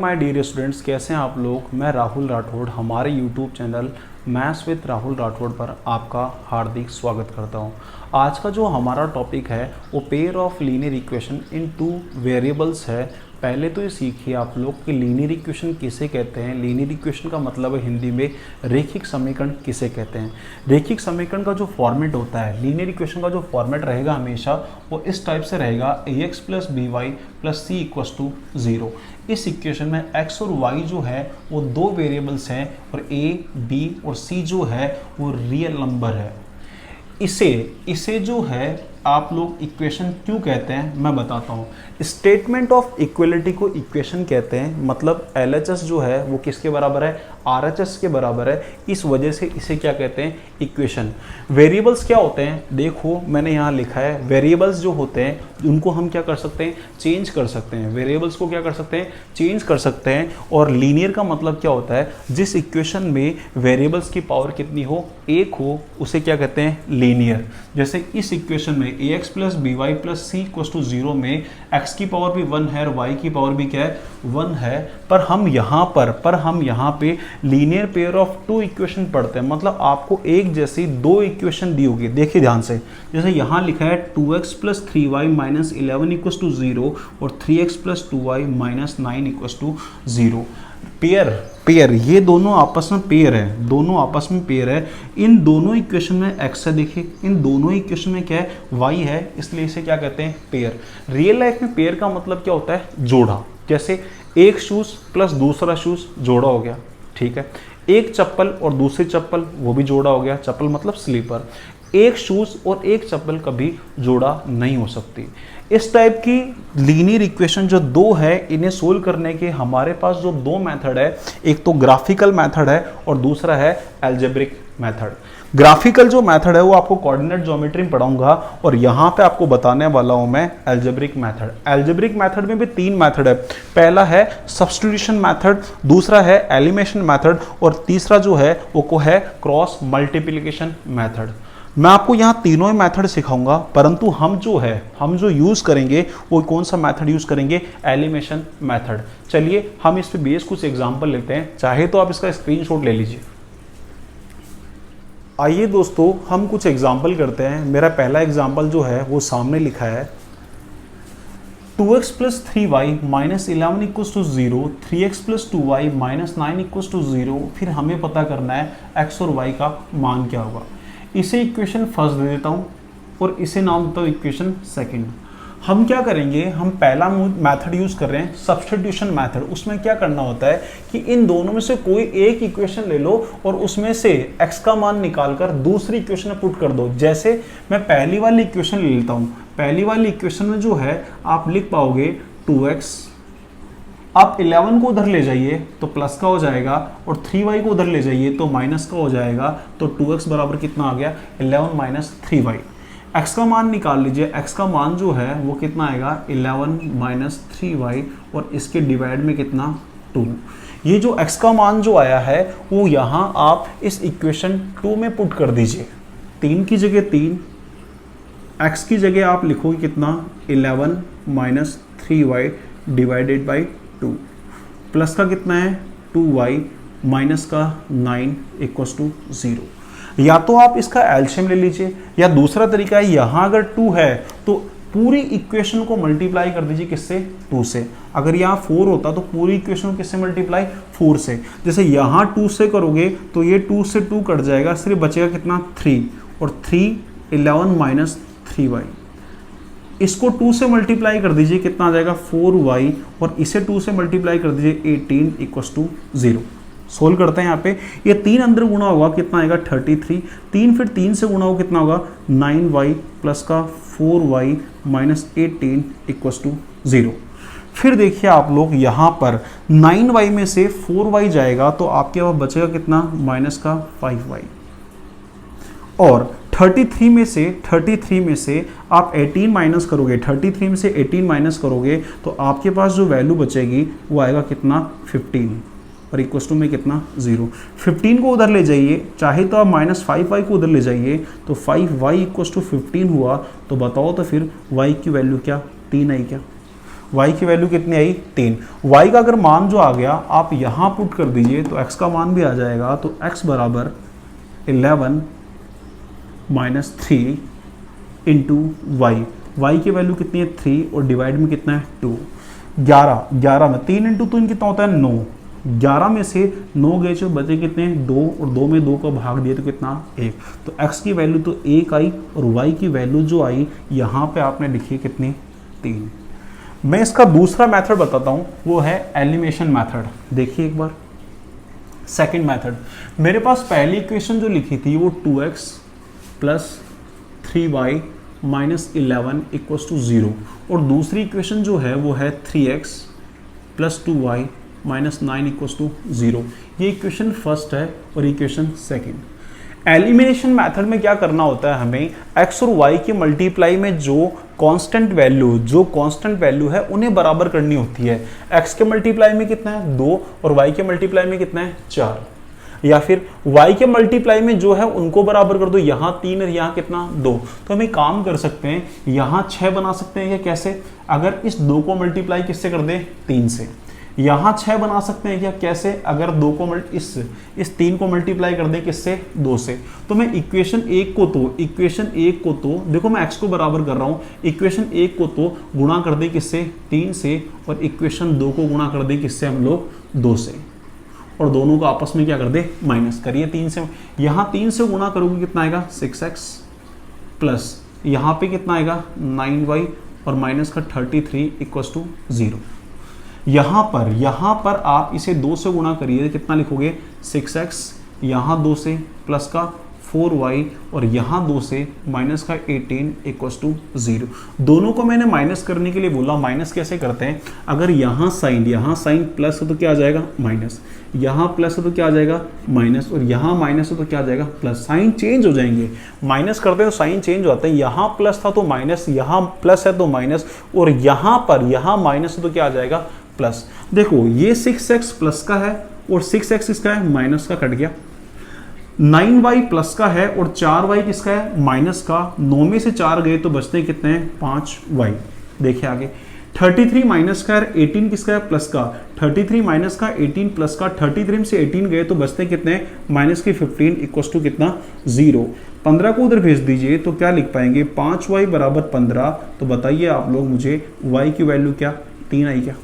My dear students, कैसे हैं आप लोग। मैं राहुल राठौड़ हमारे YouTube channel maths with Rahul Rathore पर आपका हार्दिक स्वागत करता हूं। आज का जो हमारा टॉपिक है वो pair of linear equation in two variables है। पहले तो ये सीखिए आप लोग कि लीनियर इक्वेशन किसे कहते हैं। लीनियर इक्वेशन का मतलब है हिंदी में रेखिक समीकरण किसे कहते हैं। रेखिक समीकरण का जो फॉर्मेट होता है, लीनियर इक्वेशन का जो फॉर्मेट रहेगा हमेशा वो इस टाइप से रहेगा, ax plus B Y plus C equals to 0। इस इक्वेशन में x और y जो है वो दो वेरिएबल्स हैं और a, b और c जो है वो रियल नंबर है। इसे जो है आप लोग इक्वेशन क्यों कहते हैं मैं बताता हूँ। स्टेटमेंट ऑफ इक्वलिटी को इक्वेशन कहते हैं, मतलब LHS जो है वो किसके बराबर है, RHS के बराबर है। इस वजह से इसे क्या कहते हैं, इक्वेशन। वेरिएबल्स क्या होते हैं, देखो मैंने यहाँ लिखा है, वेरिएबल्स जो होते हैं उनको हम क्या कर सकते हैं, चेंज कर सकते हैं। वेरिएबल्स को क्या कर सकते हैं, चेंज कर सकते हैं। और लीनियर का मतलब क्या होता है, जिस इक्वेशन में वेरिएबल्स की पावर कितनी हो, एक हो, उसे क्या कहते हैं, लीनियर। जैसे इस इक्वेशन में ax plus B Y plus C equals to 0 में x की पावर भी 1 है और y की पावर भी क्या है, 1 है। पर हम यहाँ पे linear pair of two equation पढ़ते हैं, मतलब आपको एक जैसी दो इक्वेशन दी होगी। देखिए ध्यान से, जैसे यहाँ लिखा है 2x plus 3y minus 11 equals to 0 और 3x plus 2y minus 9 equals to 0। Pair ये दोनों आपस में पेयर है। इन दोनों इक्वेशन में x है, देखिए इन दोनों इक्वेशन में क्या है, y है, इसलिए इसे क्या कहते हैं, पेयर। रियल लाइफ में पेयर का मतलब क्या होता है, जोड़ा। जैसे एक शूज प्लस दूसरा शूज जोड़ा हो गया, ठीक है। एक चप्पल और दूसरी चप्पल वो भी जोड़ा हो गया, चप्पल मतलब स्लीपर। एक शूज और एक चप्पल कभी जोड़ा नहीं हो सकती। इस टाइप की लीनियर इक्वेशन जो दो है, इन्हें सोल्व करने के हमारे पास जो दो मेथड है, एक तो ग्राफिकल मेथड है और दूसरा है अलजेब्रिक मेथड। ग्राफिकल जो मेथड है वो आपको कोऑर्डिनेट ज्योमेट्री में पढ़ाऊंगा और यहाँ पे आपको बताने वाला हूँ मैं अलजेब्रिक मेथड। अलजेब्रिक मेथड में भी तीन मेथड है। पहला है सब्स्टिट्यूशन मेथड, दूसरा है एलिमिनेशन मेथड और तीसरा जो है वो है क्रॉस मल्टीप्लिकेशन मेथड। मैं आपको यहाँ तीनों ही मेथड सिखाऊंगा, परंतु हम जो यूज़ करेंगे वो कौन सा मेथड यूज़ करेंगे, एलिमिनेशन मेथड। चलिए हम इस पे बेस कुछ एग्जांपल लेते हैं, चाहे तो आप इसका स्क्रीनशॉट ले लीजिए। आइए दोस्तों हम कुछ एग्जांपल करते हैं। मेरा पहला एग्जांपल जो है वो सामने लिखा है, 2x plus 3y minus 11 equals to 0, 3x plus 2y minus 9 equals to 0। फिर हमें पता करना है x और y का मान क्या होगा। इसे इक्वेशन फर्स्ट दे देता हूँ और इसे नाम देता हूँ इक्वेशन सेकंड। हम क्या करेंगे, हम पहला मेथड यूज कर रहे हैं सब्स्टिट्यूशन मेथड। उसमें क्या करना होता है कि इन दोनों में से कोई एक इक्वेशन ले लो और उसमें से x का मान निकालकर दूसरी इक्वेशन में पुट कर दो। जैसे मैं पहली वाली इक्वेशन ले लेता हूँ। पहली वाली इक्वेशन में जो है आप लिख पाओगे 2x, आप 11 को उधर ले जाइए तो प्लस का हो जाएगा और 3y को उधर ले जाइए तो माइनस का हो जाएगा। तो 2x बराबर कितना आ गया, 11 माइनस 3y। x का मान निकाल लीजिए, x का मान जो है वो कितना आएगा, 11 माइनस 3y और इसके डिवाइड में कितना, 2। ये जो x का मान जो आया है वो यहाँ आप इस इक्वेशन 2 में पुट कर दीजिए। 3 की जगह 3, x की जगह आप लिखोगे कितना, 11 minus 3y divided by 2, plus का कितना है 2y माइनस का 9 इक्वस टू 0। या तो आप इसका एलसीएम ले लीजिए, या दूसरा तरीका है, यहाँ अगर 2 है तो पूरी इक्वेशन को मल्टीप्लाई कर दीजिए किससे, 2 से। अगर यहाँ 4 होता तो पूरी इक्वेशन को किससे मल्टीप्लाई, 4 से। जैसे यहाँ 2 से करोगे तो ये 2 से 2 कट जाएगा, सिर्फ बचेगा कितना, 3 और 3 11 माइनस 3y। इसको 2 से मल्टीप्लाई कर दीजिए, कितना आ जाएगा, 4y और इसे 2 से मल्टीप्लाई कर दीजिए 18 इक्वस टू 0। सोल्व करते हैं। यहाँ पे ये 3 अंदर गुणा होगा, कितना आएगा 33। 3 फिर 3 से गुणा होगा, कितना होगा 9y प्लस का 4y माइनस 18 इक्वस टू 0। फिर देखिए आप लोग यहाँ पर 9y में से 4y जाएगा तो आपके पास बचेगा कितना, माइनस का 5y। और 33 में से आप 18 माइनस करोगे, 33 में से 18 माइनस करोगे तो आपके पास जो वैल्यू बचेगी वो आएगा कितना, 15 और इक्वस टू में कितना, 0। 15 को उधर ले जाइए, चाहे तो आप माइनस 5y को उधर ले जाइए तो 5y इक्वस टू 15 हुआ। तो बताओ तो फिर y की वैल्यू क्या, 3 आई क्या। y की वैल्यू कितनी आई 3। y का अगर मान जो आ गया आप यहाँ पुट कर दीजिए तो x का मान भी आ जाएगा, तो x बराबर 11 माइनस 3 इंटू वाई। वाई की वैल्यू कितनी है 3 और डिवाइड में कितना है 2। 11 में 3 इंटू 3 कितना होता है 9। 11 में से 9 गए जो बचे कितने 2 और 2 में 2 का भाग दिए तो कितना 1। तो x की वैल्यू तो 1 आई और y की वैल्यू जो आई यहाँ पे आपने लिखी कितनी 3। मैं इसका दूसरा मेथड बताता हूँ, वो है एलिमिनेशन मेथड। देखिए एक बार सेकंड मेथड, मेरे पास पहली इक्वेशन जो लिखी थी वो 2x plus 3y minus 11 equals to 0 और दूसरी इक्वेशन जो है वो है 3x plus 2y minus 9 equals to 0। ये इक्वेशन फर्स्ट है और इक्वेशन सेकंड। एलिमिनेशन मेथड में क्या करना होता है, हमें x और y के मल्टीप्लाई में जो कांस्टेंट वैल्यू है उन्हें बराबर करनी होती है। x के मल्टीप्लाई में कितना है 2 और y के मल्टीप्लाई में कितना है 4, या फिर y के मल्टीप्लाई में जो है उनको बराबर कर दो, यहाँ 3 और यहाँ कितना 2। तो हम एक काम कर सकते हैं, यहाँ 6 बना सकते हैं क्या, कैसे, अगर इस 2 को मल्टीप्लाई किससे कर दें 3 से। यहाँ 6 बना सकते हैं क्या, कैसे, अगर 2 को इस 3 को मल्टीप्लाई कर दें किससे 2 से। तो मैं इक्वेशन 1 को तो देखो मैं x को बराबर कर रहा हूँ, इक्वेशन 1 को तो गुणा कर दें किससे 3 से और इक्वेशन 2 को गुणा कर दें किससे हम लोग 2 से, और दोनों को आपस में क्या कर दे माइनस करिए 3 से। यहाँ 3 से गुणा करोगे कितना आएगा 6x प्लस यहाँ पे कितना आएगा 9y और माइनस का 33 इक्वल्स टू 0। यहाँ पर आप इसे 2 से गुणा करिए, कितना लिखोगे 6x, यहाँ 2 से प्लस का 4y और यहाँ 2 से माइनस का 18 इक्वल्स टू 0। दोनों को मैंने माइनस करने के लिए बोला। माइनस कैसे करते हैं, अगर यहाँ साइन प्लस हो तो क्या आ जाएगा माइनस, यहाँ प्लस हो तो क्या आ जाएगा माइनस, और यहाँ माइनस हो तो क्या आ जाएगा प्लस। साइन चेंज हो जाएंगे, माइनस करते हैं तो साइन चेंज होता है। यहाँ प्लस था तो माइनस, यहाँ प्लस है तो माइनस, और यहाँ माइनस हो तो क्या आ जाएगा प्लस। देखो ये 6x प्लस का है और 6x किसका है माइनस का, कट गया। 9y प्लस का है और 4y किसका है माइनस का। 9 में से 4 गए तो बचते कितने हैं 5y। देखिए आगे 33 माइनस का है, 18 किसका है प्लस का। 33 माइनस का 18 प्लस का, 33 में से 18 गए तो बचते कितने माइनस के 15 इक्वल्स टू कितना 0। 15 को उधर भेज दीजिए तो क्या लिख पाएंगे 5y बराबर 15। तो बताइए आप लोग मुझे y की वैल्यू क्या 3 आई क्या।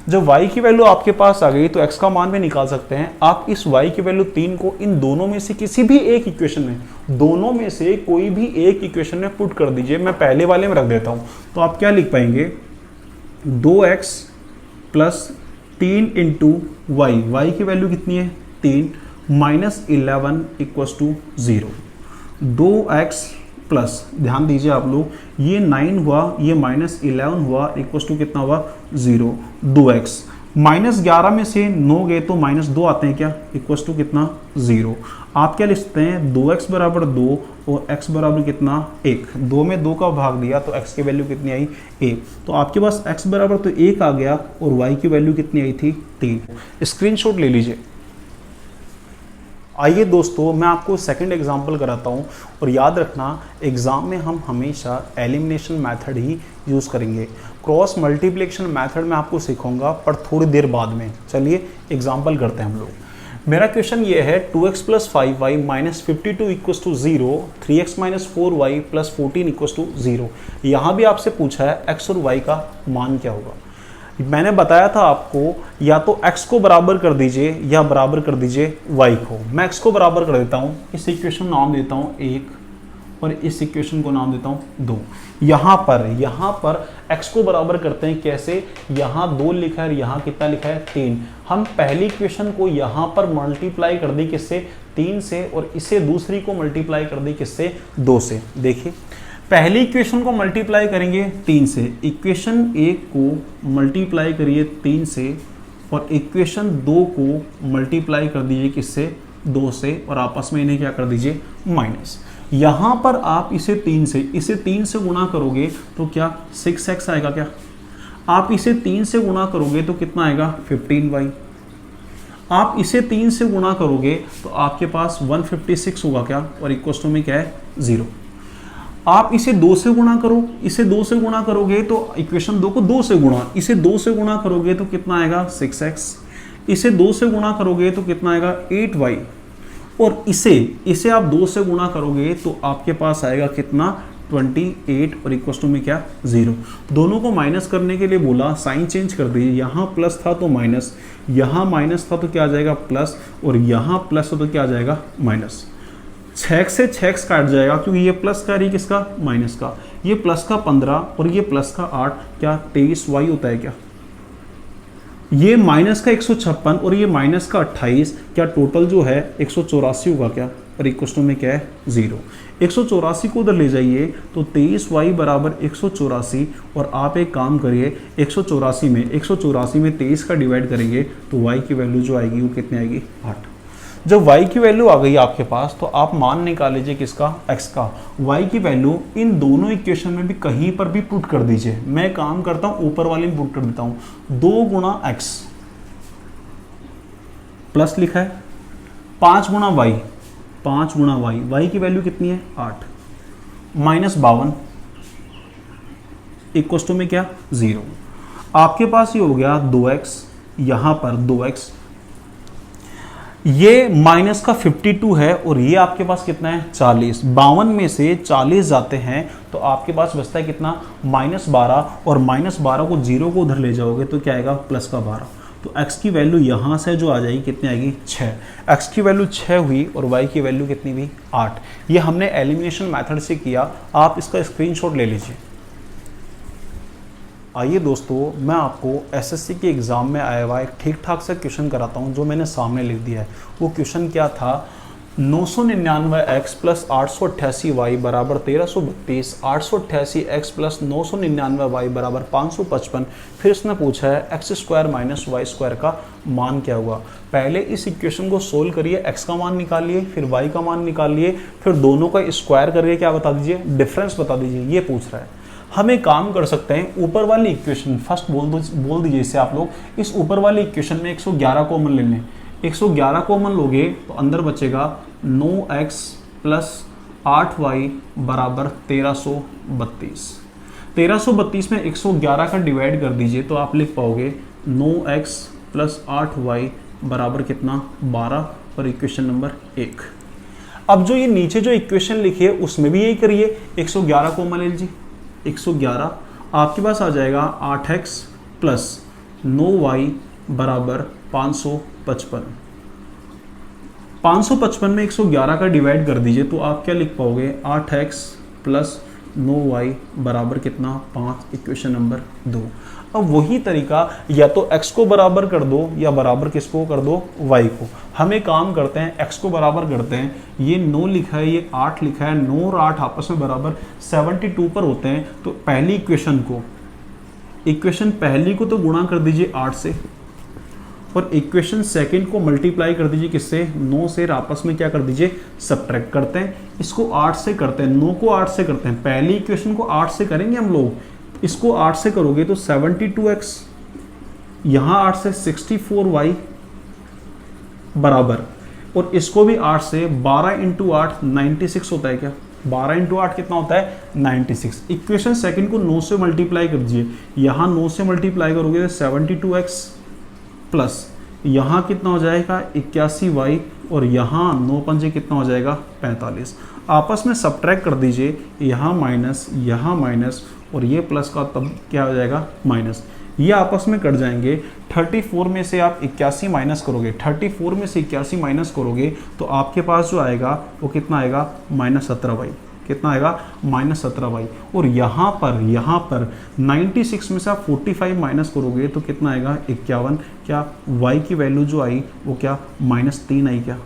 जब y की वैल्यू आपके पास आ गई तो x का मान भी निकाल सकते हैं आप। इस y की वैल्यू 3 को इन दोनों में से किसी भी एक इक्वेशन में, दोनों में से कोई भी एक इक्वेशन में पुट कर दीजिए। मैं पहले वाले में रख देता हूं, तो आप क्या लिख पाएंगे 2x plus 3 into Y, Y की वैल्यू कितनी है 3 minus 11 equals to 0। 2x plus, ध्यान दीजिए आप लोग, ये 9 हुआ, ये माइनस 11 हुआ, इक्वल्स टू कितना हुआ 0। 2x माइनस 11 में से 9 गए तो माइनस 2 आते हैं क्या, इक्वल्स टू कितना 0। आप क्या लिखते हैं 2x बराबर 2 और x बराबर कितना 1। 2 में 2 का भाग दिया तो x की वैल्यू कितनी आई 1। तो आपके पास x बराबर तो 1 आ गया और y की वैल्यू कितनी आई थी 3। स्क्रीनशॉट ले लीजिए। आइए दोस्तों मैं आपको सेकंड एग्जांपल कराता हूं, और याद रखना एग्ज़ाम में हम हमेशा एलिमिनेशन मेथड ही यूज़ करेंगे। क्रॉस मल्टीप्लिकेशन मेथड में आपको सिखाऊंगा पर थोड़ी देर बाद में। चलिए एग्जांपल करते हैं हम लोग। मेरा क्वेश्चन ये है 2x plus 5y minus 52 equals to 0, 3x minus 4y plus 14 equals to 0। यहाँ भी आपसे पूछा है x और y का मान क्या होगा। मैंने बताया था आपको या तो x को बराबर कर दीजिए या बराबर कर दीजिए y को। मैं x को बराबर कर देता हूँ, इस इक्वेशन को नाम देता हूँ 1 और इस इक्वेशन को नाम देता हूँ 2। यहाँ पर x को बराबर करते हैं कैसे, यहाँ 2 लिखा है और यहाँ कितना लिखा है 3। हम पहली इक्वेशन को यहाँ पर मल्टीप्लाई कर दी किससे 3 से, और इसे दूसरी को मल्टीप्लाई कर दी किससे 2 से। देखिए पहली इक्वेशन को मल्टीप्लाई करेंगे 3 से, इक्वेशन 1 को मल्टीप्लाई करिए 3 से और इक्वेशन 2 को मल्टीप्लाई कर दीजिए किससे 2 से, और आपस में इन्हें क्या कर दीजिए माइनस। यहाँ पर आप इसे 3 से गुणा करोगे तो क्या 6x आएगा क्या। आप इसे 3 से गुणा करोगे तो कितना आएगा 15y। आप इसे 3 से गुणा करोगे तो आपके पास 156 होगा क्या, और इक्वल्स टू में क्या है 0। आप इसे 2 से गुणा करो, इसे 2 से गुणा करोगे तो इक्वेशन 2 को 2 से गुणा, इसे 2 से गुणा करोगे तो कितना आएगा 6x, इसे 2 से गुणा करोगे तो कितना आएगा 8y, और इसे आप 2 से गुणा करोगे तो आपके पास आएगा कितना 28 और इक्वल टू में क्या 0। दोनों को माइनस करने के लिए बोला, साइन चेंज कर दीजिए, यहाँ प्लस था तो माइनस, यहाँ माइनस था तो क्या आ जाएगा प्लस, और यहाँ प्लस था तो क्या आ जाएगा माइनस। 6 से 6 काट जाएगा क्योंकि ये प्लस का रही किसका माइनस का, ये प्लस का 15 और ये प्लस का 8, क्या 23y होता है क्या, ये माइनस का 156 और ये माइनस का 28, क्या टोटल जो है 184 होगा क्या, और इक्वल टू में क्या है 0। 184 को उधर ले जाइए तो 23y बराबर 184, और आप एक काम करिए 184 में 23 का डिवाइड करेंगे तो y की वैल्यू जो आएगी वो कितनी आएगी 8। जब y की वैल्यू आ गई आपके पास तो आप मान निकाल लीजिए किसका x का, y की वैल्यू इन दोनों इक्वेशन में भी कहीं पर भी पुट कर दीजिए। मैं काम करता हूं ऊपर वाले में पुट कर देता हूं, 2 गुणा x प्लस लिखा है 5 गुणा y, 5 गुणा y की वैल्यू कितनी है 8, माइनस 52 इक्वल टू में क्या 0। आपके पास ये हो गया 2x, यहां पर 2x, ये माइनस का 52 है और ये आपके पास कितना है 40, 52 में से 40 जाते हैं तो आपके पास बचता है कितना -12, और -12 को 0 को उधर ले जाओगे तो क्या आएगा प्लस का 12। तो x की वैल्यू यहाँ से जो आ जाएगी कितनी आएगी 6, x की वैल्यू 6 हुई और y की वैल्यू कितनी हुई 8। ये हमने एलिमिनेशन मेथड से किया, आप इसका स्क्रीनशॉट ले लीजिए। आइए दोस्तों, मैं आपको एसएससी के एग्ज़ाम में आया हुआ एक ठीक ठाक से क्वेश्चन कराता हूँ जो मैंने सामने लिख दिया है। वो क्वेश्चन क्या था, 999x प्लस 888y बराबर 1332, 888x प्लस 999y बराबर 555। फिर इसने पूछा है X square minus Y square का मान क्या हुआ। पहले इस इक्वेशन को सोल्व करिए, x का मान निकालिए, फिर y का मान निकालिए, फिर दोनों का स्क्वायर करके क्या बता दीजिए, डिफरेंस बता दीजिए। ये पूछ रहा है। हम एक काम कर सकते हैं, ऊपर वाली इक्वेशन फर्स्ट बोल दीजिए इससे आप लोग, इस ऊपर वाली इक्वेशन में 111 कॉमन ले लें। 111 कॉमन लोगे तो अंदर बचेगा 9x प्लस 8y बराबर 1332। 1332 में 111 का डिवाइड कर दीजिए तो आप लिख पाओगे 9x प्लस 8y बराबर कितना 12, और इक्वेशन नंबर 1। अब जो ये नीचे जो इक्वेशन लिखी है उसमें भी यही करिए, 111 कॉमन ले लीजिए, 111 आपके पास आ जाएगा 8x प्लस 9y बराबर 555। 555 में 111 का डिवाइड कर दीजिए तो आप क्या लिख पाओगे, 8x प्लस 9y बराबर कितना 5, इक्वेशन नंबर 2। अब वही तरीका, या तो x को बराबर कर दो या बराबर किसको कर दो, y को। हम एक काम करते हैं, x को बराबर करते हैं, ये 9 लिखा है, ये 8 लिखा है, 9 और 8 आपस में बराबर 72 पर होते हैं। तो पहली इक्वेशन पहली को तो गुणा कर दीजिए 8 से, और इक्वेशन सेकंड को मल्टीप्लाई कर दीजिए किससे, 9 से, आपस में क्या कर दीजिए सब्ट्रैक्ट करते हैं। इसको 8 से करते हैं, 9 को 8 से करते हैं, पहली इक्वेशन को 8 से करेंगे हम लोग, इसको 8 से करोगे तो 72x, यहाँ 8 से 64y बराबर, और इसको भी 8 से, 12 इंटू 8 96 होता है क्या, 12 इंटू 8 कितना होता है 96। इक्वेशन सेकंड को 9 से मल्टीप्लाई कर दीजिए, यहाँ 9 से मल्टीप्लाई करोगे तो 72x प्लस यहाँ कितना हो जाएगा 81y, और यहाँ 9 पंजे कितना हो जाएगा 45। आपस में सब्ट्रैक्ट कर दीजिए, यहाँ माइनस और ये प्लस का तब क्या हो जाएगा माइनस, ये आपस में कट जाएंगे। 34 में से आप 81 माइनस करोगे, 34 में से 81 माइनस करोगे तो आपके पास जो आएगा वो कितना आएगा -17y, कितना आएगा -17y। और यहाँ पर 96 में से आप 45 माइनस करोगे तो कितना आएगा 51। क्या y की वैल्यू जो आई वो क्या -3 आई, क्या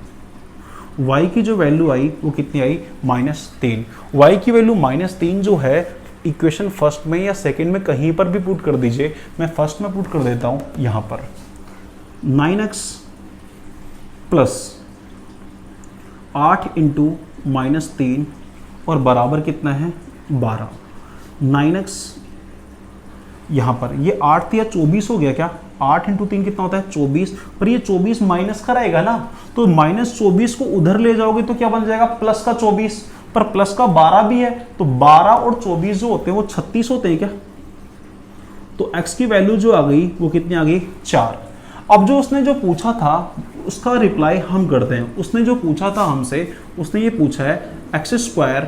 y की जो वैल्यू आई वो कितनी आई -3। y की वैल्यू -3 जो है इक्वेशन फर्स्ट में या सेकंड में कहीं पर भी पुट कर दीजिए। मैं फर्स्ट में पुट कर देता हूँ, यहाँ पर 9x प्लस 8 इंटू -3 और बराबर कितना है 12। 9x यहाँ पर ये 8 या 24 हो गया, क्या 8 इंटू 3 कितना होता है 24, पर ये 24 माइनस का रहेगा ना, तो -24 को उधर ले जाओगे तो क्या बन जाएगा +24। पर प्लस का 12 भी है, तो 12 और 24 जो होते हैं वो 36 होते हैं क्या? तो x की वैल्यू जो आ गई वो कितनी आ गई? 4। अब जो उसने जो पूछा था उसका रिप्लाई हम करते हैं। उसने जो पूछा था हमसे, उसने ये पूछा है X square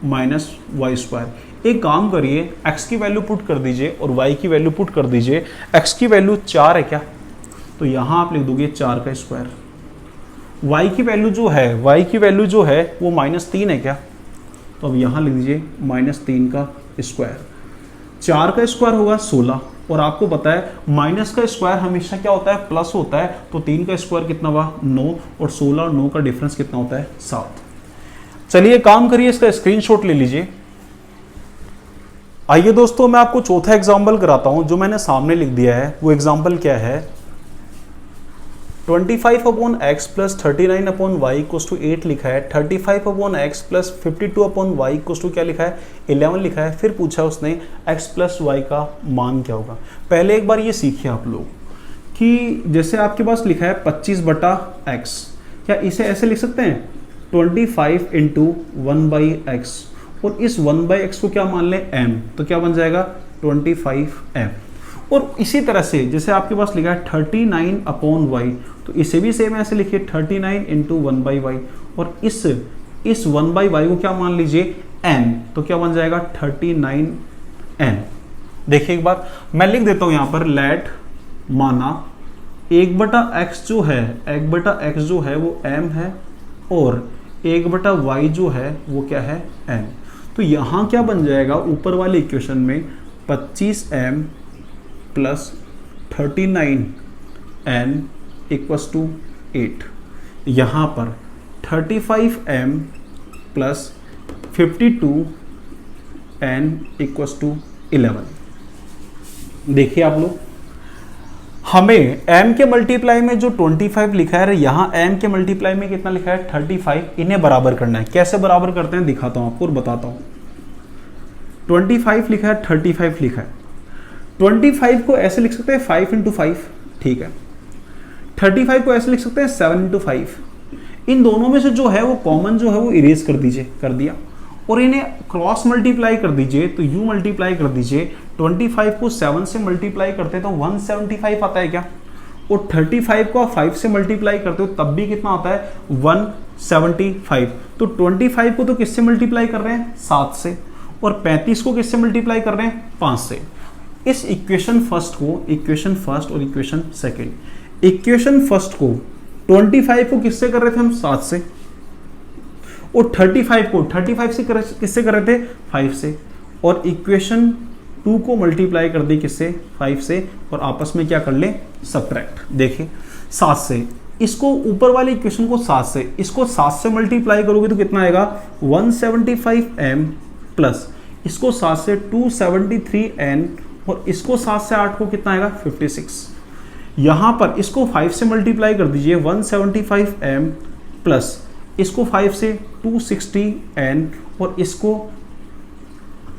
minus Y square. एक काम करिए, x की वैल्यू पुट कर दीजिए और y की वैल्यू पुट कर दीजिए। x की वैल्यू 4 है क्या? तो यहाँ आप लिख दोगे 4 का स्क्वायर। y की वैल्यू जो है वो -3 है क्या? तो अब यहाँ लिख दीजिए -3 का स्क्वायर। 4 का स्क्वायर होगा 16, और आपको पता है माइनस का स्क्वायर हमेशा क्या होता है? प्लस होता है। तो 3 का स्क्वायर कितना हुआ? 9, और 16 और 9 का डिफरेंस कितना होता है? 7। चलिए काम करिए, इसका स्क्रीनशॉट ले लीजिए। आइए दोस्तों, मैं आपको चौथा एग्जाम्पल कराता हूं जो मैंने सामने लिख दिया है। वो एग्जाम्पल क्या है? 25/x plus 39/y equals to 8 लिखा है। 35/x plus 52/y equals to क्या लिखा है? 11 लिखा है। फिर पूछा उसने x प्लस वाई का मान क्या होगा। पहले एक बार ये सीखिए आप लोग कि जैसे आपके पास लिखा है 25/x, क्या इसे ऐसे लिख सकते हैं 25 इंटू 1/x, और इस 1/x को क्या मान लें? m, तो क्या बन जाएगा? 25m। और इसी तरह से जैसे आपके पास लिखा है 39/y, तो इसे भी सेम ऐसे लिखिए 39 इंटू 1/y, और इस 1/y को क्या मान लीजिए? n, तो क्या बन जाएगा? 39n। देखिए एक बार मैं लिख देता हूं यहां पर, लेट माना 1/x जो है वो m है, और 1/y जो है वो क्या है? n। तो यहां क्या बन जाएगा? ऊपर वाले इक्वेशन में 25m plus 39n equals to 8। यहाँ पर 35m plus 52n equals to 11। देखिए आप लोग, हमें m के मल्टीप्लाई में जो 25 लिखा है, यहाँ m के मल्टीप्लाई में कितना लिखा है? 35। इन्हें बराबर करना है। कैसे बराबर करते हैं दिखाता हूँ आपको और बताता हूँ। 25 लिखा है, 35 लिखा है। 25 को ऐसे लिख सकते हैं 5 इंटू 5, ठीक है। 35 को ऐसे लिख सकते हैं 7 इंटू 5। इन दोनों में से जो है वो कॉमन जो है वो इरेज कर दीजिए, कर दिया, और इन्हें क्रॉस मल्टीप्लाई कर दीजिए, तो u मल्टीप्लाई कर दीजिए। 25 को 7 से मल्टीप्लाई करते हैं तो 175 आता है क्या? और 35 को 5 से मल्टीप्लाई करते हो तब भी कितना आता है? 175। तो 25 को तो किससे मल्टीप्लाई कर रहे हैं? 7 से, और 35 को किससे मल्टीप्लाई कर रहे हैं? 5 से। इस इक्वेशन फर्स्ट और इक्वेशन सेकंड, इक्वेशन फर्स्ट को 25 को किससे कर रहे थे हम? 7 से, और 35 को 35 से किससे कर रहे थे? 5 से, और इक्वेशन 2 को मल्टीप्लाई कर दी किससे? 5 से, और आपस में क्या कर ले? सब्ट्रैक्ट। देखिए 7 से, इसको ऊपर वाली इक्वेशन को 7 से, इसको 7 से मल्टीप्लाई करोगे तो कितना आएगा? 175m प्लस इसको 7 से 273n, और इसको 7 से 8 को कितना आएगा? 56। यहां पर इसको 5 से मल्टीप्लाई कर दीजिए 175m प्लस इसको 5 से 260n, और इसको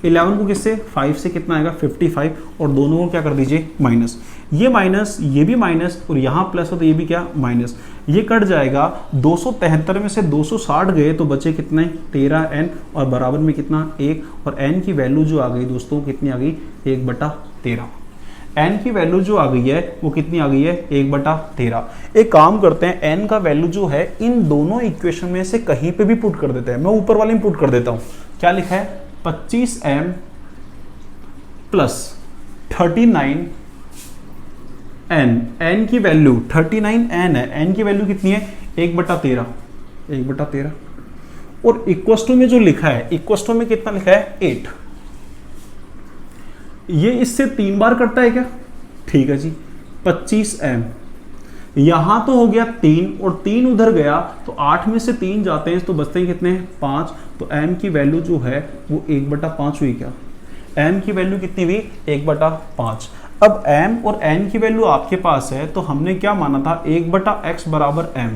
11 को किससे? 5 से कितना आएगा? 55, और दोनों को क्या कर दीजिए? माइनस। ये माइनस, ये भी माइनस, और यहाँ प्लस हो तो ये भी क्या? माइनस। ये कट जाएगा। 273 में से 260 गए तो बचे कितने? 13n, और बराबर में कितना? 1, और n की वैल्यू जो आ गई दोस्तों कितनी आ गई? 1/13। n की वैल्यू जो आ गई है वो कितनी आ गई है? 1/13। एक काम करते हैं, n का वैल्यू जो है इन दोनों इक्वेशन में से कहीं पे भी पुट कर देते हैं। मैं ऊपर वाले में पुट कर देता हूँ। क्या लिखा है? 25m प्लस 39n, n की वैल्यू 39n है, n की वैल्यू कितनी है? 1/13, और इक्वस टू में जो लिखा है, इक्वस टू में कितना लिखा है? 8। ये इससे 3 बार कटता है क्या? ठीक है जी। 25m यहां तो हो गया 3, और 3 उधर गया तो 8 में से 3 जाते हैं तो बचते हैं कितने? 5। तो m की वैल्यू जो है वो 1/5 हुई क्या? m की वैल्यू कितनी हुई? 1/5। अब m और n की वैल्यू आपके पास है, तो हमने क्या माना था? 1/x बराबर m,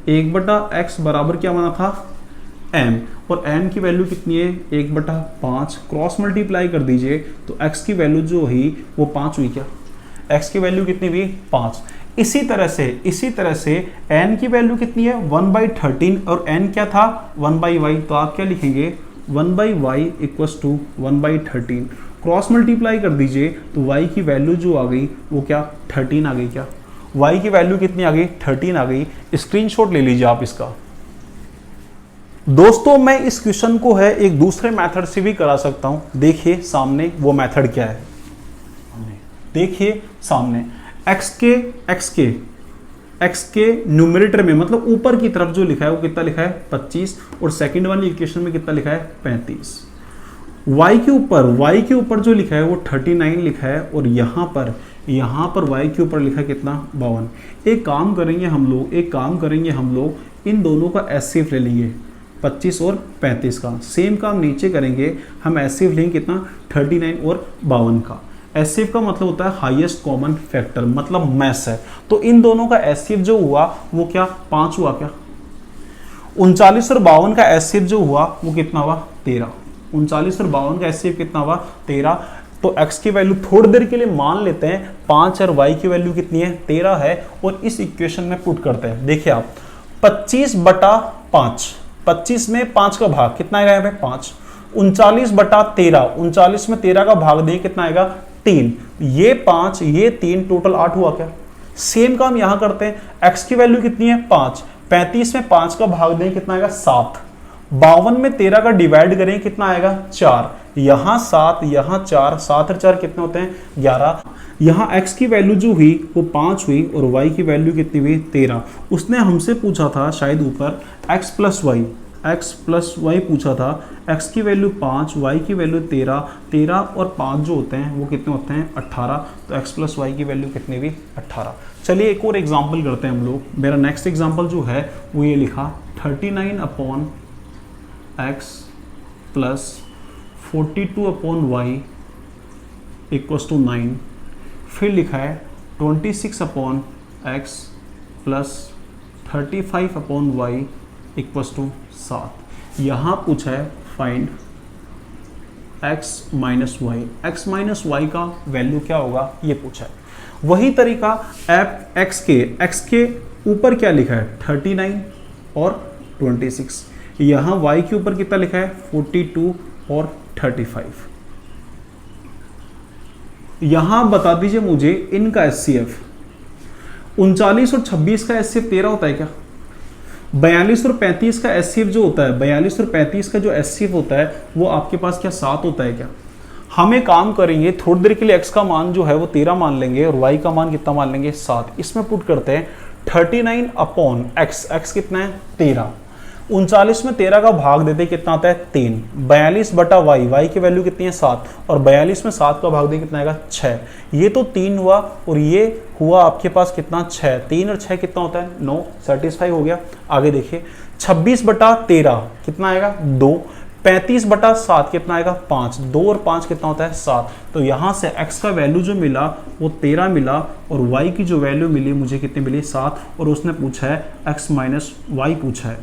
1/x बराबर क्या माना था? m, और m की वैल्यू कितनी है? 1/5। क्रॉस मल्टीप्लाई कर दीजिए तो x की वैल्यू जो हुई वो 5 हुई क्या? x की वैल्यू कितनी हुई? 5। इसी तरह से n की वैल्यू कितनी है 1/13 और n क्या था 1/y, तो आप क्या लिखेंगे 1/y equals to 1/13। Cross multiply कर दीजिए तो y की वैल्यू जो आ गई वो क्या 13 आ गई। क्या y की वैल्यू कितनी आ गई 13 आ गई। स्क्रीनशॉट ले लीजिए आप इसका। दोस्तों मैं इस क्वेश्चन को है एक दूसरे मेथड से भी करा सकता हूं। देखिए सामने वो मेथड क्या है, देखिए सामने x के न्यूमरेटर में मतलब ऊपर की तरफ जो लिखा है वो कितना लिखा है 25 और सेकंड वाली इक्वेशन में कितना लिखा है 35। y के ऊपर जो लिखा है वो 39 लिखा है और यहाँ पर y के ऊपर लिखा है कितना 52। एक काम करेंगे हम लोग इन दोनों का एचसीएफ ले लेंगे 25 और 35 का। सेम काम नीचे करेंगे, हम एचसीएफ लेंगे कितना 39 और 52 का। एचसीएफ का मतलब होता है हाईएस्ट कॉमन फैक्टर, मतलब मैस है। तो इन दोनों का एचसीएफ जो हुआ वो क्या 5 हुआ। क्या 39 और 52 का एचसीएफ जो हुआ वो कितना हुआ 13। 39 और 52 का एचसीएफ कितना हुआ 13। तो x की वैल्यू थोड़ी देर के लिए मान लेते हैं 5 और y की वैल्यू कितनी है 13 है और इस इक्वेशन में पुट करते हैं। देखिए आप 25/5, 25 में 5 का भाग कितना आएगा यहाँ पे 5। 39/13, 39 में 13 का भाग दें कितना आएगा 3। ये 5 ये 3 टोटल 8 हुआ। क्या सेम काम यहां करते हैं। x की वैल्यू कितनी है 5, 35 में 5 का भाग दें कितना आएगा 7। 52 में 13 का डिवाइड करें कितना आएगा 4। यहाँ 7 यहाँ 4, 7 और 4 कितने होते हैं 11। यहाँ x की वैल्यू जो हुई वो 5 हुई और y की वैल्यू कितनी हुई 13। उसने हमसे पूछा था शायद ऊपर x प्लस वाई पूछा था। x की वैल्यू 5, y की वैल्यू 13, 13 और 5 जो होते हैं वो कितने होते हैं 18। तो x प्लस वाई की वैल्यू कितनी हुई 18। चलिए एक और एग्जाम्पल करते हैं हम लोग। मेरा नेक्स्ट एग्जाम्पल जो है वो ये लिखा 39/x plus 42/y equals to 9। फिर लिखा है 26/x plus 35/y equals to 7। यहाँ पूछा है find x minus Y. x minus Y का वैल्यू क्या होगा ये पूछा है। वही तरीका x के ऊपर क्या लिखा है 39 और 26। यहाँ y के ऊपर कितना लिखा है 42 और 35। यहाँ बता दीजिए मुझे इनका एचसीएफ। 39 और 26 का एचसीएफ 13 होता है क्या। 42 और 35 का एचसीएफ जो होता है 42 और 35 का जो एचसीएफ होता है वो आपके पास क्या 7 होता है क्या। हम एक काम करेंगे थोड़ी देर के लिए x का मान जो है वो 13 मान लेंगे और y का मान कितना मान लेंगे 7। इसमें पुट करते हैं 39/x, x कितना है 13। 39 में 13 का भाग देते कितना आता है 3। 42/y, y की वैल्यू कितनी है 7 और 42 में 7 का भाग दे कितना आएगा 6। ये तो 3 हुआ और ये हुआ आपके पास कितना 6। 3 और 6 कितना होता है 9। सेटिस्फाई हो गया। आगे देखिए 26/13 कितना आएगा 2। 35/7 कितना आएगा 5। 2 और 5 कितना होता है 7। तो यहाँ से x का वैल्यू जो मिला वो 13 मिला और y की जो वैल्यू मिली मुझे कितनी मिली 7। और उसने पूछा है x माइनस वाई पूछा है।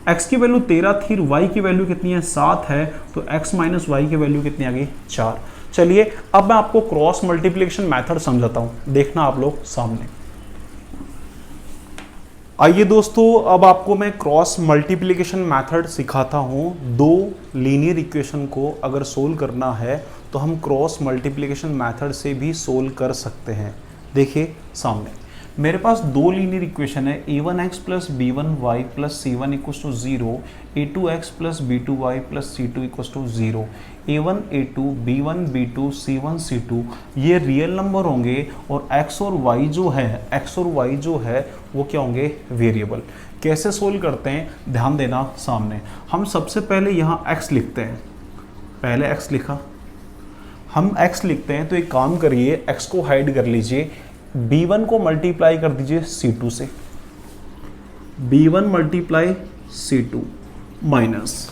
x की वैल्यू 13 थी, y की वैल्यू कितनी है 7 है, तो x माइनस वाई की वैल्यू कितनी आ गई 4। चलिए अब मैं आपको क्रॉस मल्टीप्लिकेशन मेथड समझाता हूं, देखना आप लोग सामने। आइए दोस्तों अब आपको मैं क्रॉस मल्टीप्लिकेशन मेथड सिखाता हूं। दो लीनियर इक्वेशन को अगर सोल्व करना है तो हम क्रॉस मल्टीप्लिकेशन मेथड से भी सोल्व कर सकते हैं। देखिए सामने मेरे पास दो लीनियर इक्वेशन है a1x plus b1y plus c1 equals to 0, a2x plus b2y plus c2 equals to 0। a1 a2 b1 b2 c1 c2 ये रियल नंबर होंगे और x और y जो है वो क्या होंगे वेरिएबल। कैसे सोल्व करते हैं ध्यान देना सामने। हम सबसे पहले यहाँ x लिखते हैं, पहले x लिखा, हम x लिखते हैं तो एक काम करिए x को हाइड कर लीजिए, b1 को मल्टीप्लाई कर दीजिए c2 से, b1 multiply c2 minus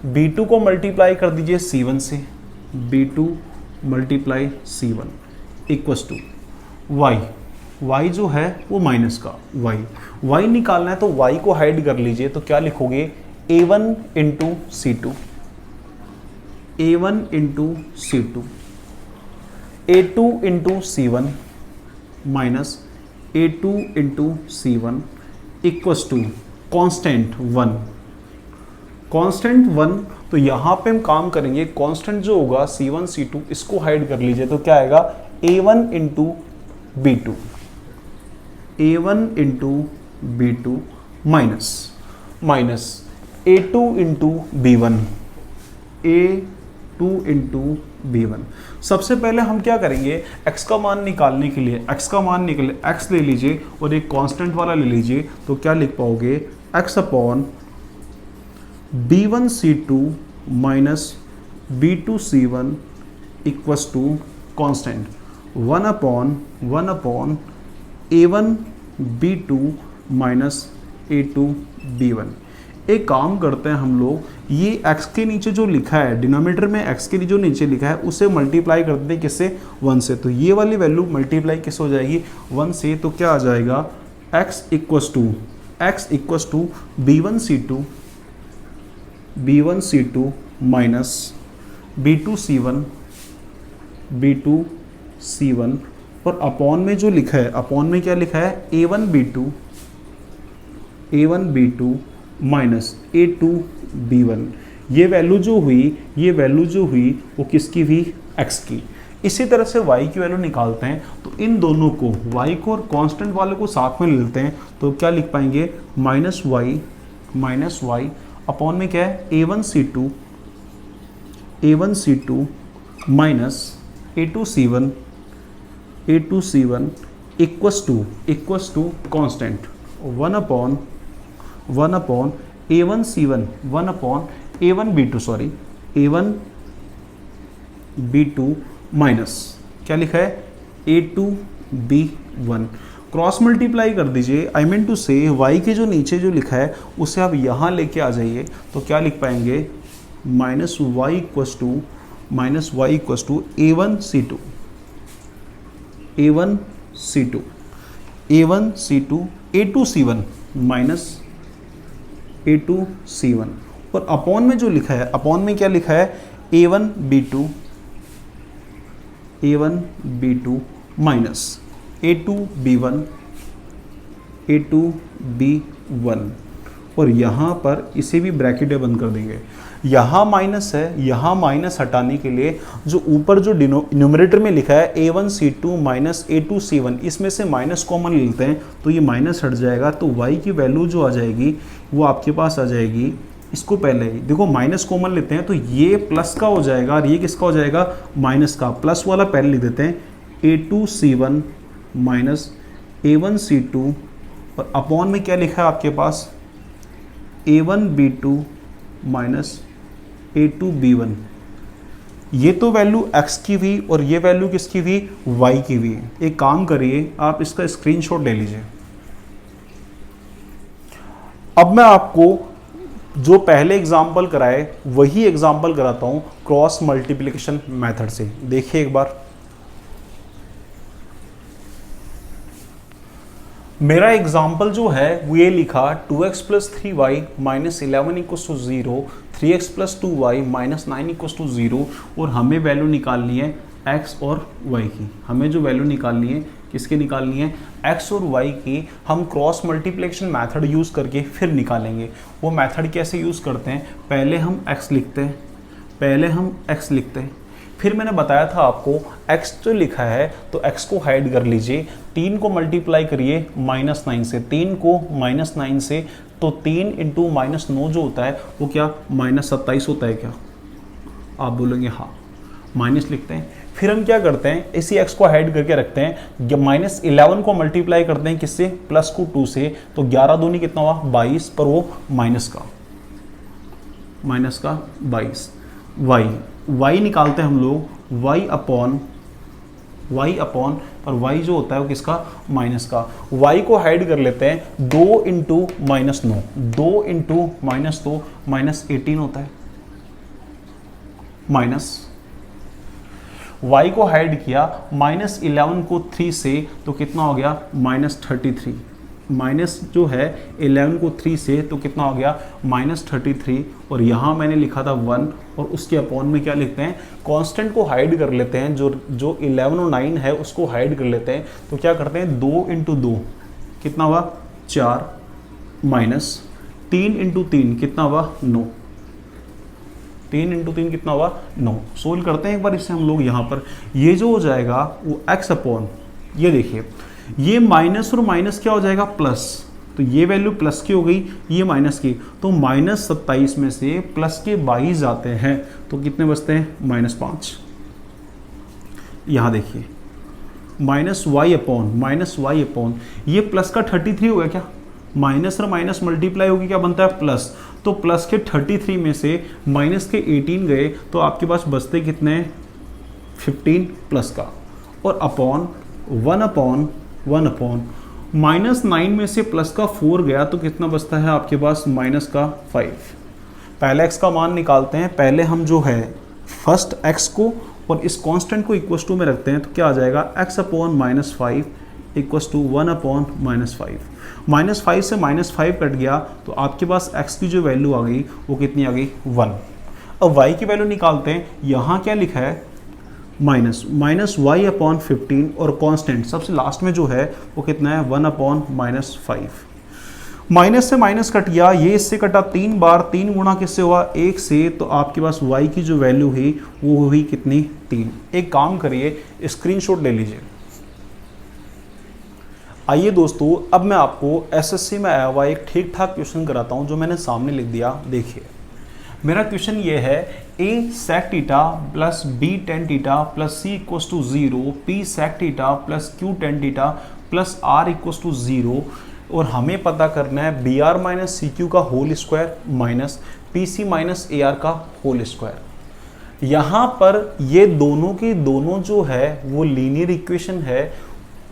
b2 को मल्टीप्लाई कर दीजिए c1 से, b2 multiply c1 equals to y जो है वो माइनस का y निकालना है तो y को हाइड कर लीजिए तो क्या लिखोगे a1 into c2, a1 into c2, a2 into c1 minus A2 into C1 equals to constant 1, constant 1। तो यहाँ पे हम काम करेंगे, कॉन्स्टेंट जो होगा C1 C2 इसको हाइड कर लीजिए, तो क्या आएगा A1 into B2, A1 into B2 minus A2 into B1, A2 into B1। सबसे पहले हम क्या करेंगे, x का मान निकालने के लिए, x का मान निकले, x ले लीजिए और एक कांस्टेंट वाला ले लीजिए, तो क्या लिख पाओगे x upon B1 C2 minus B2 C1 equals to constant 1 upon A1 B2 minus A2 B1। एक काम करते हैं हम लोग, ये x के नीचे जो लिखा है, डिनोमिनेटर में x के जो नीचे लिखा है उसे मल्टीप्लाई कर देते हैं किससे, 1 से। तो ये वाली वैल्यू मल्टीप्लाई किस हो जाएगी, 1 से। तो क्या आ जाएगा x equals to B1 C2 minus B2 C1 और अपॉन में जो लिखा है, अपॉन में क्या लिखा है A1 B2 minus A2 B1। ये वैल्यू जो हुई वो किसकी हुई, x की। इसी तरह से y की वैल्यू निकालते हैं, तो इन दोनों को, y को और कांस्टेंट वाले को साथ में लेते हैं, तो क्या लिख पाएंगे माइनस y अपॉन में क्या है A1 C2 minus A2 C1 equals to constant 1 upon A1 C1 1 upon A1 B2 minus क्या लिखा है A2 B1। क्रॉस मल्टीप्लाई कर दीजिए, आई मीन टू से y के जो नीचे जो लिखा है उसे आप यहाँ लेके आ जाइए, तो क्या लिख पाएंगे minus y equals to A1 C2 A2 C1 minus A2 C1 और अपॉन में जो लिखा है, अपॉन में क्या लिखा है A1 B2 minus A2 B1 और यहाँ पर इसे भी ब्रैकेट बंद कर देंगे। यहाँ माइनस है, यहाँ माइनस हटाने के लिए जो ऊपर जो न्यूमरेटर में लिखा है A1 C2 minus A2 C1, इसमें से माइनस कॉमन लेते हैं तो ये माइनस हट जाएगा, तो y की वैल्यू जो आ जाएगी वो आपके पास आ जाएगी। इसको पहले ही देखो, माइनस कॉमन लेते हैं तो ये प्लस का हो जाएगा और ये किसका हो जाएगा माइनस का। प्लस वाला पहले लिख देते हैं A2 C1 minus A1 C2 और अपॉन में क्या लिखा है आपके पास A1 B2 minus A2 B1। ये तो वैल्यू x की हुई और ये वैल्यू किसकी हुई, y की हुई। एक काम करिए, आप इसका स्क्रीनशॉट ले लीजिए। अब मैं आपको जो पहले एग्जाम्पल कराए वही एग्जाम्पल कराता हूं क्रॉस मल्टीप्लिकेशन मेथड से। देखिए एक बार, मेरा एग्जाम्पल जो है वो ये लिखा 2x plus 3y minus 11 equals to 0, 3x plus 2y minus 9 equals to 0 और हमें वैल्यू निकालनी है x और y की। हमें जो वैल्यू निकालनी है किसकी निकालनी है, x और y की। हम क्रॉस मल्टीप्लिकेशन मेथड यूज़ करके फिर निकालेंगे। वो मेथड कैसे यूज़ करते हैं, पहले हम x लिखते हैं, फिर मैंने बताया था आपको x जो लिखा है तो x को हाइड कर लीजिए, 3 को मल्टीप्लाई करिए -9 से, 3 को -9 से, तो 3 इंटू -9 जो होता है वो क्या -27 होता है क्या, आप बोलेंगे हाँ, माइनस लिखते हैं। फिर हम क्या करते हैं, इसी x को हाइड करके रखते हैं, -11 को मल्टीप्लाई करते हैं किससे, प्लस को 2 से, तो 11 दूनी कितना हुआ 22, पर वो माइनस का 22। y निकालते हैं हम लोग, y अपॉन और y जो होता है वो किसका, माइनस का। y को हाइड कर लेते हैं, 2 इंटू -9, 2 इंटू -2 -18 होता है, माइनस y को हाइड किया, -11 को 3 से, तो कितना हो गया -33, माइनस जो है 11 को 3 से तो कितना हो गया -33, और यहाँ मैंने लिखा था 1, और उसके अपॉन में क्या लिखते हैं, कांस्टेंट को हाइड कर लेते हैं, जो 11 और 9 है उसको हाइड कर लेते हैं। तो क्या करते हैं 2 × 2 कितना हुआ 4, माइनस 3 × 3 कितना हुआ 9, 3 × 3 कितना हुआ 9। सोल्व करते हैं एक बार इससे हम लोग। यहाँ पर ये जो हो जाएगा वो x अपॉन, ये देखिए ये माइनस और माइनस क्या हो जाएगा प्लस, तो ये वैल्यू प्लस की हो गई, ये माइनस की, तो -27 में से प्लस के 22 आते हैं तो कितने बचते हैं -5। यहाँ देखिए -y अपॉन ये प्लस का 33 हो गया क्या, माइनस और माइनस मल्टीप्लाई होगी क्या बनता है प्लस, तो प्लस के 33 में से माइनस के 18 गए तो आपके पास बचते कितने 15 प्लस का, और अपॉन 1 अपॉन -9 में से प्लस का 4 गया तो कितना बचता है आपके पास -5। पहले x का मान निकालते हैं। पहले हम जो है फर्स्ट x को और इस कांस्टेंट को इक्वल टू में रखते हैं, तो क्या आ जाएगा x upon -5 equal to 1 upon -5। -5 से -5 कट गया तो आपके पास x की जो वैल्यू आ गई वो कितनी आ गई 1। अब y की वैल्यू निकालते हैं। यहाँ क्या लिखा है -y अपॉन 15, और कांस्टेंट सबसे लास्ट में जो है वो कितना है 1 अपॉन -5। माइनस से माइनस कट गया, ये इससे कटा 3 बार, 3 गुणा किससे हुआ 1 से, तो आपके पास y की जो वैल्यू हुई वो हुई कितनी 3। एक काम करिए स्क्रीनशॉट ले लीजिए। आइए दोस्तों अब मैं आपको एसएससी में आया हुआ एक ठीक ठाक क्वेश्चन कराता हूँ जो मैंने सामने लिख दिया। देखिए मेरा क्वेश्चन ये है a sec theta plus b tan theta plus c equals to 0, p sec theta plus q tan theta plus r equals to 0, और हमें पता करना है br माइनस सी का whole square minus pc minus ar का whole square. यहाँ पर ये दोनों की दोनों जो है वो लीनियर इक्वेशन है।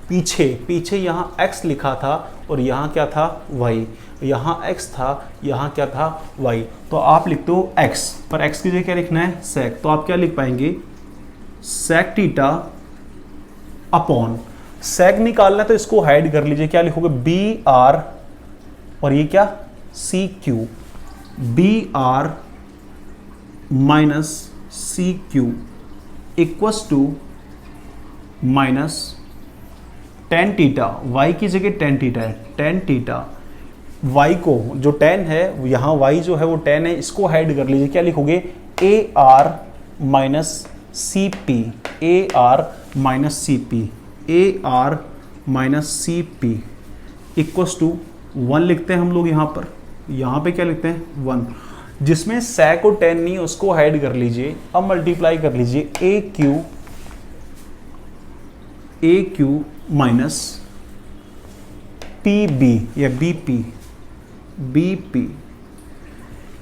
पीछे यहाँ x लिखा था और यहाँ क्या था y, यहाँ x था, यहाँ क्या था y, तो आप लिखते हो x, पर x की जगह क्या लिखना है sec, तो आप क्या लिख पाएंगे sec थीटा अपॉन, sec निकालना है तो इसको हाइड कर लीजिए, क्या लिखोगे br, और ये क्या cq, br minus cq equals to minus tan theta, y की जगह tan थीटा है, tan थीटा, y को जो tan है यहाँ y जो है वो tan है, इसको हाइड कर लीजिए, क्या लिखोगे ar minus C P, ar minus C P, ar minus C P equals to 1 लिखते हैं हम लोग यहाँ पे क्या लिखते हैं 1, जिसमें sec और tan नहीं उसको हाइड कर लीजिए। अब मल्टीप्लाई कर लीजिए AQ माइनस PB या BP।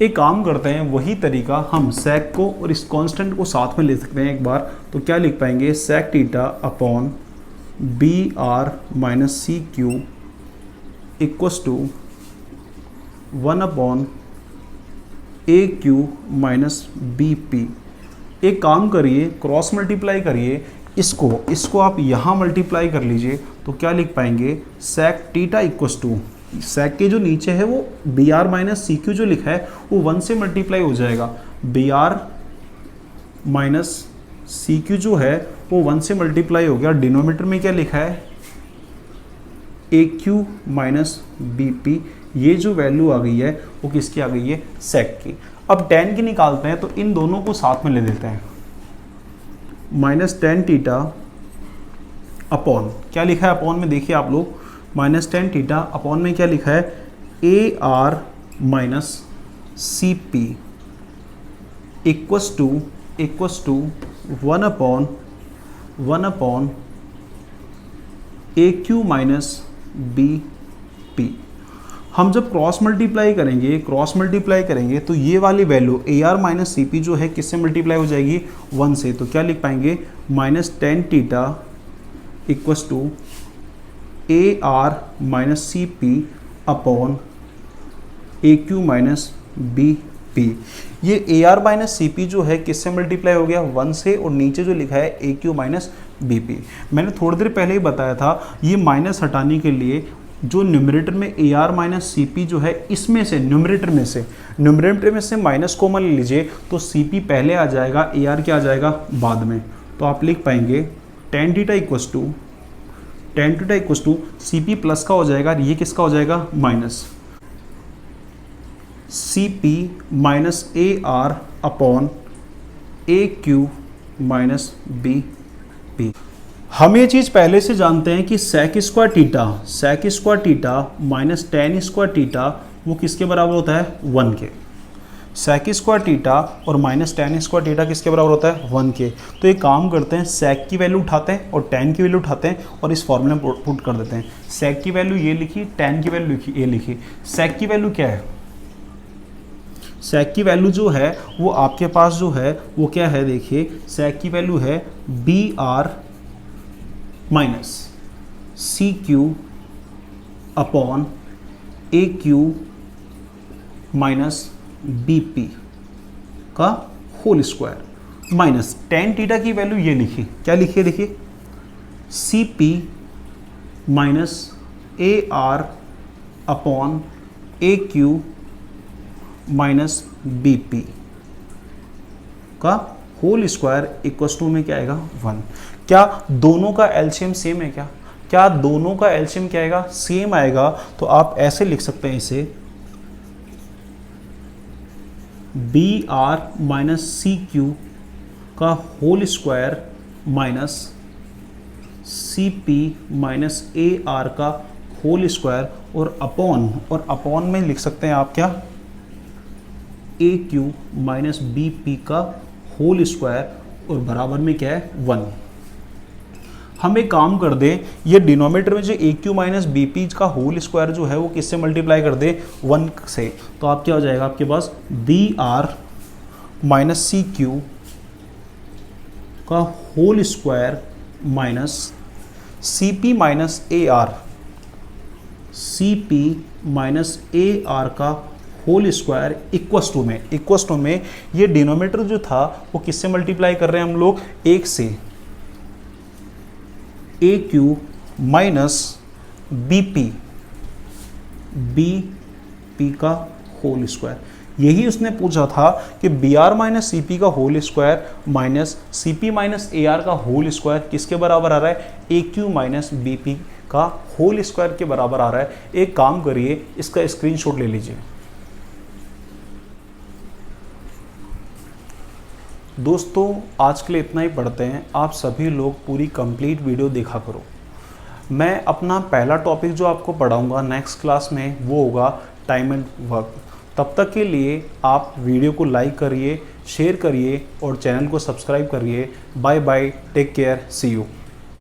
एक काम करते हैं, वही तरीका हम sec को और इस कांस्टेंट को साथ में ले सकते हैं एक बार, तो क्या लिख पाएंगे sec theta upon BR minus CQ equals to 1 upon AQ minus BP। एक काम करिए क्रॉस मल्टीप्लाई करिए, इसको आप यहाँ मल्टीप्लाई कर लीजिए, तो क्या लिख पाएंगे sec theta equals to, sec के जो नीचे है वो br माइनस CQ जो लिखा है वो 1 से मल्टीप्लाई हो जाएगा, br माइनस CQ जो है वो 1 से मल्टीप्लाई हो गया। डिनोमिनेटर में क्या लिखा है AQ माइनस BP, ये जो वैल्यू आ गई है वो किसकी आ गई है sec की। अब tan की निकालते हैं, तो इन दोनों को साथ में ले देते हैं, माइनस tan थीटा अपॉन, क्या लिखा है अपॉन में देखिए आप लोग, माइनस tan थीटा अपॉन में क्या लिखा है AR minus CP equals to 1 upon AQ minus BP। हम जब क्रॉस मल्टीप्लाई करेंगे तो ये वाली वैल्यू AR माइनस CP जो है किससे मल्टीप्लाई हो जाएगी 1 से, तो क्या लिख पाएंगे minus tan theta equals to AR minus CP upon AQ minus BP। ये AR माइनस CP जो है किससे मल्टीप्लाई हो गया 1 से, और नीचे जो लिखा है AQ माइनस BP। मैंने थोड़ी देर पहले ही बताया था, ये माइनस हटाने के लिए जो न्यूमरेटर में A R minus C P जो है इसमें से न्यूमरेटर में से माइनस कॉमन ले लीजिए तो सी पी पहले आ जाएगा, ए आर क्या आ जाएगा बाद में। तो आप लिख पाएंगे tan theta equals to C P plus का हो जाएगा, ये किसका हो जाएगा minus C P minus A R upon A Q minus B P. हम ये चीज़ पहले से जानते हैं कि sec square theta minus tan square theta वो किसके बराबर होता है 1 के। सेक स्क्वायर टीटा और माइनस टेन स्क्वायर टीटा किसके बराबर होता है 1 के। तो एक काम करते हैं, सेक की वैल्यू उठाते हैं और टेन की वैल्यू उठाते हैं और इस फॉर्मूले में पुट कर देते हैं। सेक की वैल्यू ये लिखी, टेन की वैल्यू ये लिखी। सेक की वैल्यू क्या है, सेक की वैल्यू जो है वो आपके पास जो है वो क्या है, देखिए सेक की वैल्यू है B R minus C Q upon A Q minus B P का whole square minus ten theta की वैल्यू ये लिखी, क्या लिखी है देखिए C P minus A R upon A Q minus B P का होल स्क्वायर इक्वस टू में क्या आएगा 1। क्या दोनों का एलसीएम सेम है, क्या दोनों का एलसीएम क्या आएगा सेम आएगा। तो आप ऐसे लिख सकते हैं इसे B R minus C Q का whole square minus C P minus A R का होल स्क्वायर और अपॉन में लिख सकते हैं आप क्या A Q minus B P का होल स्क्वायर और बराबर में क्या है 1। हम एक काम कर दें, ये डिनोमिनेटर में जो ए क्यू माइनस बी पी का होल स्क्वायर जो है वो किससे मल्टीप्लाई कर दे 1 से। तो आप क्या हो जाएगा आपके पास B R minus C Q का whole square minus C P minus A R का होल स्क्वायर इक्वस टू में ये डिनोमिनेटर जो था वो किससे मल्टीप्लाई कर रहे हैं हम लोग 1 से A Q minus B P का होल स्क्वायर। यही उसने पूछा था कि B R minus C P का whole square minus C P minus A R का होल स्क्वायर किसके बराबर आ रहा है A Q minus B P का होल स्क्वायर के बराबर आ रहा है। एक काम करिए, इसका स्क्रीनशॉट ले लीजिए। दोस्तों आज के लिए इतना ही पढ़ते हैं। आप सभी लोग पूरी कंप्लीट वीडियो देखा करो। मैं अपना पहला टॉपिक जो आपको पढ़ाऊंगा नेक्स्ट क्लास में वो होगा टाइम एंड वर्क। तब तक के लिए आप वीडियो को लाइक करिए, शेयर करिए और चैनल को सब्सक्राइब करिए। Bye bye, take care, see you.